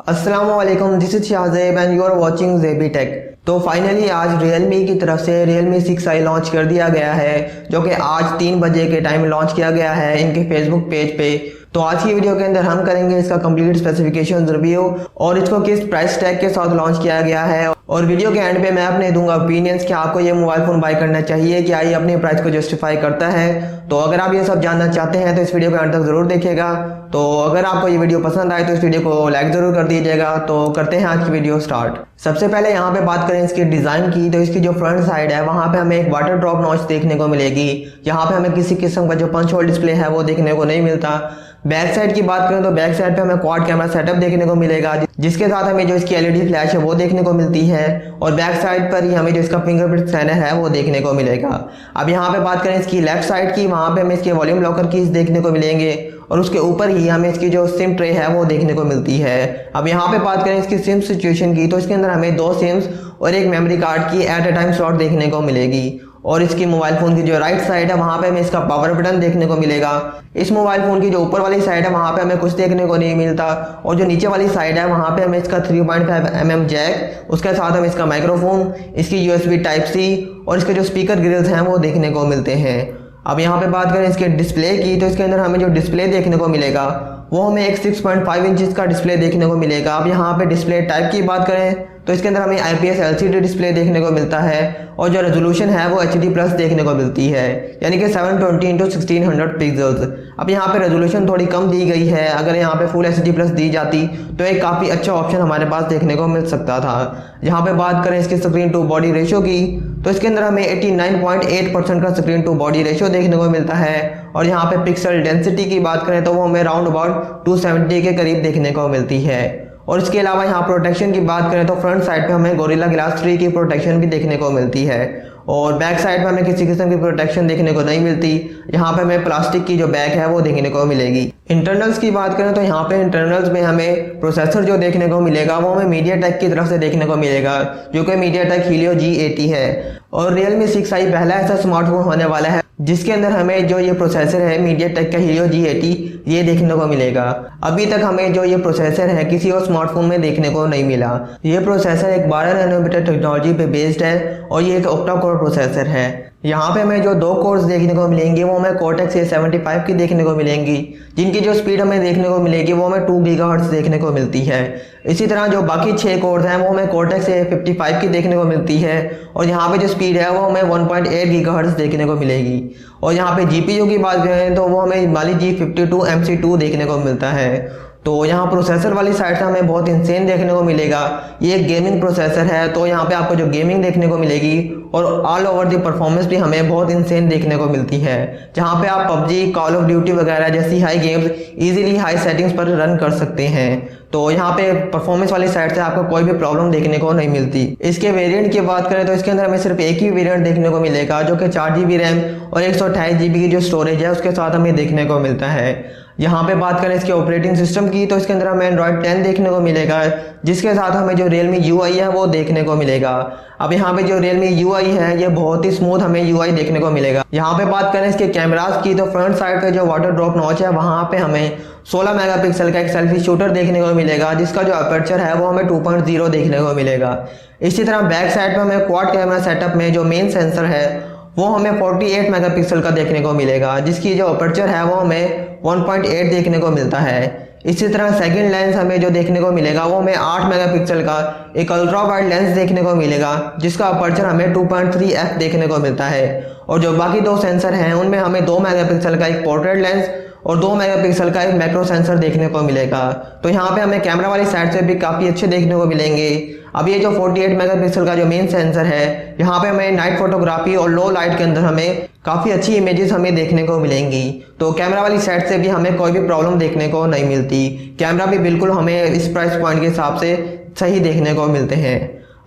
अस्सलामुअलैकुम, this is Shahzeb and you are watching Zebi tech. तो finally आज Realme की तरफ से Realme 6i लॉन्च कर दिया गया है, जो कि आज 3 बजे के टाइम लॉन्च किया गया है इनके फेसबुक पेज पे। तो आज की वीडियो के अंदर हम करेंगे इसका कंप्लीट स्पेसिफिकेशन रिव्यू और इसको किस प्राइस टैग के साथ लॉन्च किया गया है, और वीडियो के एंड पे मैं अपने दूंगा ओपिनियंस कि आपको ये मोबाइल फ़ोन बाय करना चाहिए, क्या ये अपने प्राइस को जस्टिफाई करता है। तो अगर आप ये सब जानना चाहते हैं तो इस वीडियो को एंड तक ज़रूर देखिएगा। तो अगर आपको ये वीडियो पसंद आए तो इस वीडियो को लाइक ज़रूर कर दीजिएगा। तो करते हैं आज की वीडियो स्टार्ट। सबसे पहले यहाँ पे बात करें इसके डिज़ाइन की, तो इसकी जो फ्रंट साइड है वहाँ पे हमें एक वाटर ड्रॉप नॉच देखने को मिलेगी। यहाँ पे हमें किसी किस्म का जो पंच होल डिस्प्ले है वो देखने को नहीं मिलता। बैक साइड की बात करें तो बैक साइड पे हमें क्वाड कैमरा सेटअप देखने को मिलेगा, जिसके साथ हमें जो इसकी एलईडी फ्लैश है वो देखने को मिलती है, और बैक साइड पर ही हमें जो इसका फिंगरप्रिंट स्कैनर है वो देखने को मिलेगा। अब यहाँ पे बात करें इसकी लेफ्ट साइड की, वहाँ पे हमें इसके वॉल्यूम लॉकर कीज देखने को मिलेंगे, और उसके ऊपर ही हमें इसकी जो सिम ट्रे है वो देखने को मिलती है। अब यहाँ पे बात करें इसकी सिम सिचुएशन की, तो इसके अंदर हमें 2 सिम्स और एक मेमोरी कार्ड की एट ए टाइम स्लॉट देखने को मिलेगी। और इसकी मोबाइल फ़ोन की जो राइट साइड है वहाँ पे हमें इसका पावर बटन देखने को मिलेगा। इस मोबाइल फ़ोन की जो ऊपर वाली साइड है वहाँ पे हमें कुछ देखने को नहीं मिलता, और जो नीचे वाली साइड है वहाँ पे हमें इसका 3.5mm जैक, उसके साथ हमें इसका माइक्रोफोन, इसकी USB टाइप C और इसके जो स्पीकर ग्रिल्स हैं वो देखने को मिलते हैं। अब यहाँ पे बात करें इसके डिस्प्ले की, तो इसके अंदर हमें जो डिस्प्ले देखने को मिलेगा वो हमें एक 6.5 इंचज़ का डिस्प्ले देखने को मिलेगा। अब यहाँ पे डिस्प्ले टाइप की बात करें तो इसके अंदर हमें IPS LCD डिस्प्ले देखने को मिलता है, और जो रेजोल्यूशन है वो HD+ देखने को मिलती है, यानी कि 720x1600 पिक्सल्स। अब यहाँ पे रेजोल्यूशन थोड़ी कम दी गई है, अगर यहाँ पे फुल HD+ दी जाती तो एक काफ़ी अच्छा ऑप्शन हमारे पास देखने को मिल सकता था। यहाँ पे बात करें इसके स्क्रीन टू बॉडी रेशो की, तो इसके अंदर हमें 89.8% का स्क्रीन टू बॉडी रेशो देखने को मिलता है, और यहाँ पे पिक्सल डेंसिटी की बात करें तो वो हमें राउंड अबाउट 270 के करीब देखने को मिलती है। और इसके अलावा यहाँ प्रोटेक्शन की बात करें तो फ्रंट साइड पे हमें गोरिल्ला ग्लास 3 की प्रोटेक्शन भी देखने को मिलती है, और बैक साइड पे हमें किसी किस्म की प्रोटेक्शन देखने को नहीं मिलती। यहाँ पे हमें प्लास्टिक की जो बैक है वो देखने को मिलेगी। इंटरनल्स की बात करें तो यहाँ पे इंटरनल्स में हमें प्रोसेसर जो देखने को मिलेगा वो हमें मीडियाटेक की तरफ से देखने को मिलेगा, जो कि मीडियाटेक हीलियो G80 है। और Realme 6i पहला ऐसा स्मार्टफोन होने वाला है जिसके अंदर हमें जो ये प्रोसेसर है मीडियाटेक का हीलियो G80 ये देखने को मिलेगा। अभी तक हमें जो ये प्रोसेसर है किसी और स्मार्टफोन में देखने को नहीं मिला। ये प्रोसेसर एक 12 नैनोमीटर टेक्नोलॉजी पे बेस्ड है, और ये एक ऑक्टा कोर प्रोसेसर है। यहाँ पे हमें जो 2 कोर्स देखने को मिलेंगे वो हमें Cortex A75 की देखने को मिलेंगी, जिनकी जो स्पीड हमें देखने को मिलेगी वो हमें 2 गीगाहर्ट्ज़ देखने को मिलती है। इसी तरह जो बाकी 6 कोर्स हैं वो हमें Cortex A55 की देखने को मिलती है, और यहाँ पे जो स्पीड है वो हमें 1.8 गीगाहर्ट्ज़ देखने को मिलेगी। और यहाँ पे GPU की बात करें तो वो हमें Mali G52 MC2 देखने को मिलता है। तो यहाँ प्रोसेसर वाली साइड से हमें बहुत इंसेन देखने को मिलेगा। ये एक गेमिंग प्रोसेसर है, तो यहाँ पे आपको जो गेमिंग देखने को मिलेगी और ऑल ओवर दी परफॉर्मेंस भी हमें बहुत इंसेन देखने को मिलती है, जहाँ पे आप PUBG, कॉल ऑफ ड्यूटी वगैरह जैसी high games easily high settings पर रन कर सकते हैं। तो यहाँ पे परफॉर्मेंस वाली साइड से आपको कोई भी प्रॉब्लम देखने को नहीं मिलती। इसके वेरिएंट की बात करें तो इसके अंदर हमें सिर्फ एक ही वेरिएंट देखने को मिलेगा, जो कि 4GB रैम और 128GB की जो स्टोरेज है उसके साथ हमें देखने को मिलता है। यहाँ पे बात करें इसके ऑपरेटिंग सिस्टम की, तो इसके अंदर हमें एंड्रॉयड 10 देखने को मिलेगा, जिसके साथ हमें जो Realme UI है वो देखने को मिलेगा। अब यहाँ पे जो Realme UI है ये बहुत ही स्मूथ हमें UI देखने को मिलेगा। यहाँ पे बात करें इसके कैमरास की, तो फ्रंट साइड पे जो वाटर ड्रॉप नॉच है वहाँ पे हमें 16 मेगापिक्सल का एक सेल्फी शूटर देखने को मिलेगा, जिसका जो अपर्चर है वो हमें 2.0 देखने को मिलेगा। इसी तरह बैक साइड पे हमें क्वाड कैमरा सेटअप में जो मेन सेंसर है वो हमें 48 मेगापिक्सल का देखने को मिलेगा, जिसकी जो अपर्चर है वो हमें 1.8 देखने को मिलता है। इसी तरह सेकंड लेंस हमें जो देखने को मिलेगा वो हमें 8 मेगापिक्सल का एक अल्ट्रा वाइड लेंस देखने को मिलेगा, जिसका अपर्चर हमें 2.3f देखने को मिलता है। और जो बाकी 2 सेंसर हैं उनमें हमें 2 मेगापिक्सल का एक पोर्ट्रेट लेंस और 2 मेगापिक्सल का एक मैक्रो सेंसर देखने को मिलेगा। तो यहाँ पे हमें कैमरा वाली साइड से भी काफ़ी अच्छे देखने को मिलेंगे। अब ये जो 48 मेगापिक्सल का जो मेन सेंसर है, यहाँ पे हमें नाइट फोटोग्राफी और लो लाइट के अंदर हमें काफ़ी अच्छी इमेजेस हमें देखने को मिलेंगी। तो कैमरा वाली साइड से भी हमें कोई भी प्रॉब्लम देखने को नहीं मिलती। कैमरा भी बिल्कुल हमें इस प्राइस पॉइंट के हिसाब से सही देखने को मिलते हैं।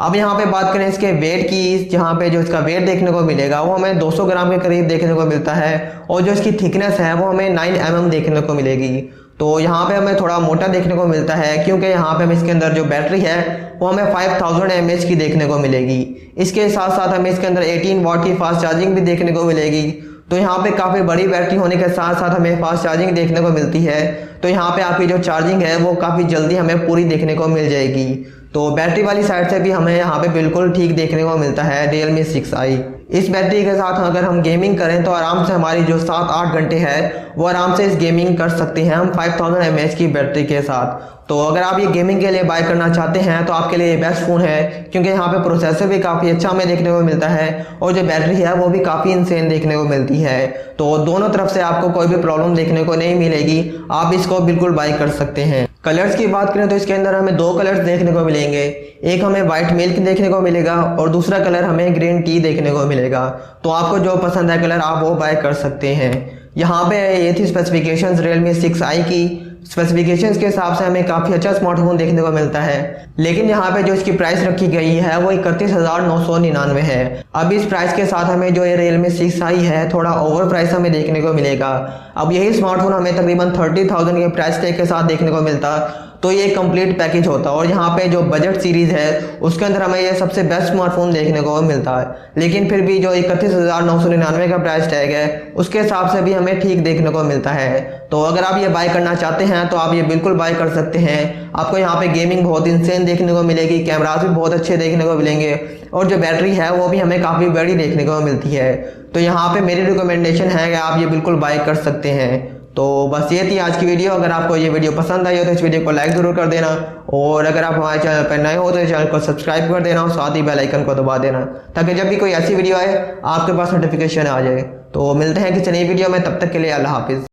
अब यहाँ पे बात करें इसके वेट की, जहाँ पे जो इसका वेट देखने को मिलेगा वो हमें 200 ग्राम के करीब देखने को मिलता है, और जो इसकी थिकनेस है वो हमें 9mm देखने को मिलेगी। तो यहाँ पे हमें थोड़ा मोटा देखने को मिलता है, क्योंकि यहाँ पे हमें इसके अंदर जो बैटरी है वो हमें 5000 mAh की देखने को मिलेगी। इसके साथ साथ हमें इसके अंदर 18 वाट की फास्ट चार्जिंग भी देखने को मिलेगी। तो यहाँ पे काफ़ी बड़ी बैटरी होने के साथ साथ हमें फास्ट चार्जिंग देखने को मिलती है। तो यहाँ पे आपकी जो चार्जिंग है वो काफ़ी जल्दी हमें पूरी देखने को मिल जाएगी। तो बैटरी वाली साइड से भी हमें यहाँ पे बिल्कुल ठीक देखने को मिलता है Realme 6i। इस बैटरी के साथ अगर हम गेमिंग करें तो आराम से हमारी जो 7-8 घंटे है वो आराम से इस गेमिंग कर सकते हैं हम 5000 mAh की बैटरी के साथ। तो अगर आप ये गेमिंग के लिए बाय करना चाहते हैं तो आपके लिए ये बेस्ट फ़ोन है, क्योंकि यहाँ पे प्रोसेसर भी काफ़ी अच्छा हमें देखने को मिलता है और जो बैटरी है वो भी काफ़ी इंसेन देखने को मिलती है। तो दोनों तरफ से आपको कोई भी प्रॉब्लम देखने को नहीं मिलेगी, आप इसको बिल्कुल बाय कर सकते हैं। कलर्स की बात करें तो इसके अंदर हमें 2 कलर्स देखने को मिलेंगे। एक हमें वाइट मिल्क देखने को मिलेगा और दूसरा कलर हमें ग्रीन टी देखने को मिलेगा। तो आपको जो पसंद है कलर आप वो बाय कर सकते हैं। यहाँ पे ये थी स्पेसिफिकेशंस Realme 6i की। स्पेसिफिकेशंस के हिसाब से हमें काफ़ी अच्छा स्मार्टफोन देखने को मिलता है, लेकिन यहाँ पे जो इसकी प्राइस रखी गई है वो 31,999 है। अब इस प्राइस के साथ हमें जो ये Realme 6i है थोड़ा ओवर प्राइस हमें देखने को मिलेगा। अब यही स्मार्टफोन हमें तकरीबन 30,000 के प्राइस टैग के साथ देखने को मिलता तो ये कंप्लीट पैकेज होता और यहाँ पे जो बजट सीरीज़ है उसके अंदर हमें ये सबसे बेस्ट स्मार्टफोन देखने को मिलता है। लेकिन फिर भी जो 31,999 का प्राइस टैग है उसके हिसाब से भी हमें ठीक देखने को मिलता है। तो अगर आप ये बाय करना चाहते हैं तो आप ये बिल्कुल बाय कर सकते हैं। आपको यहाँ पे गेमिंग बहुत इंसेन देखने को मिलेगी, कैमरास भी बहुत अच्छे देखने को मिलेंगे और जो बैटरी है वो भी हमें काफ़ी बड़ी देखने को मिलती है। तो यहाँ पे मेरी रिकमेंडेशन है कि आप ये बिल्कुल बाय कर सकते हैं। तो बस ये थी आज की वीडियो। अगर आपको ये वीडियो पसंद आई हो तो इस वीडियो को लाइक ज़रूर कर देना और अगर आप हमारे चैनल पर नए हो तो चैनल को सब्सक्राइब कर देना और साथ ही बेल आइकन को दबा देना ताकि जब भी कोई ऐसी वीडियो आए आपके पास नोटिफिकेशन आ जाए। तो मिलते हैं किसी नई वीडियो में, तब तक के लिए अल्लाह हाफिज़।